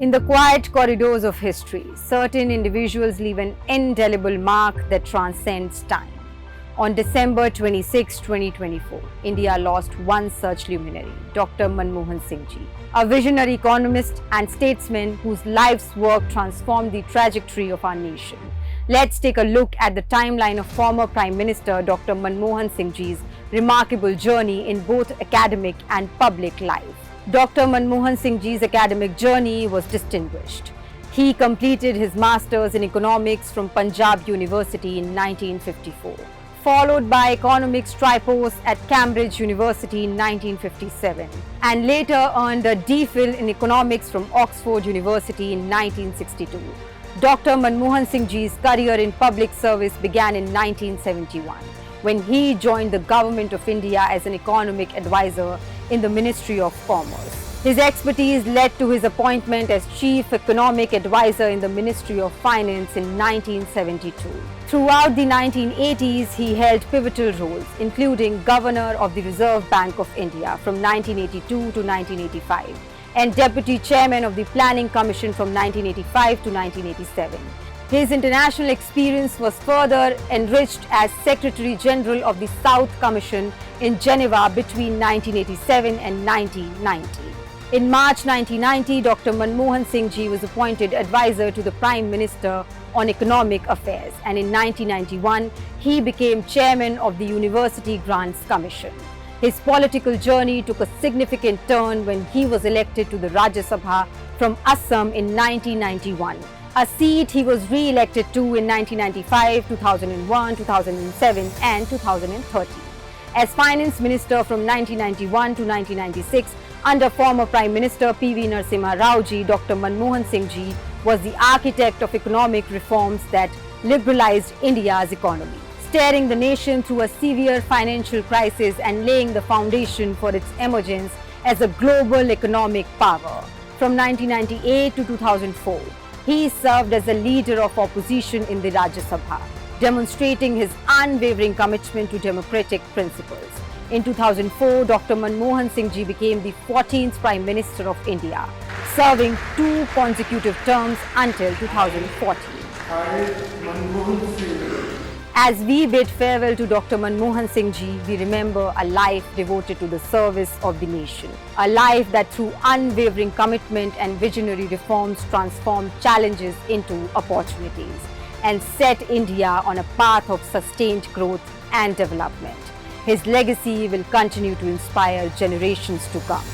In the quiet corridors of history, certain individuals leave an indelible mark that transcends time. On December 26, 2024, India lost one such luminary, Dr. Manmohan Singh Ji, a visionary economist and statesman whose life's work transformed the trajectory of our nation. Let's take a look at the timeline of former Prime Minister Dr. Manmohan Singh Ji's remarkable journey in both academic and public life. Dr. Manmohan Singh Ji's academic journey was distinguished. He completed his Masters in Economics from Punjab University in 1954, followed by Economics Tripos at Cambridge University in 1957, and later earned a DPhil in Economics from Oxford University in 1962. Dr. Manmohan Singh Ji's career in public service began in 1971, when he joined the Government of India as an economic advisor in the Ministry of Commerce. His expertise led to his appointment as Chief Economic Advisor in the Ministry of Finance in 1972. Throughout the 1980s, he held pivotal roles, including Governor of the Reserve Bank of India from 1982 to 1985 and Deputy Chairman of the Planning Commission from 1985 to 1987. His international experience was further enriched as Secretary General of the South Commission in Geneva between 1987 and 1990. In March 1990, Dr. Manmohan Singh Ji was appointed advisor to the Prime Minister on Economic Affairs, and in 1991, he became Chairman of the University Grants Commission. His political journey took a significant turn when he was elected to the Rajya Sabha from Assam in 1991. A seat he was re-elected to in 1995, 2001, 2007 and 2013. As Finance Minister from 1991 to 1996, under former Prime Minister P.V. Narasimha Rao Ji, Dr. Manmohan Singh Ji was the architect of economic reforms that liberalized India's economy, steering the nation through a severe financial crisis and laying the foundation for its emergence as a global economic power. From 1998 to 2004, he served as a leader of opposition in the Rajya Sabha, demonstrating his unwavering commitment to democratic principles. In 2004, Dr. Manmohan Singh Ji became the 14th Prime Minister of India, serving 2 consecutive terms until 2014. As we bid farewell to Dr. Manmohan Singh Ji, we remember a life devoted to the service of the nation. A life that through unwavering commitment and visionary reforms transformed challenges into opportunities and set India on a path of sustained growth and development. His legacy will continue to inspire generations to come.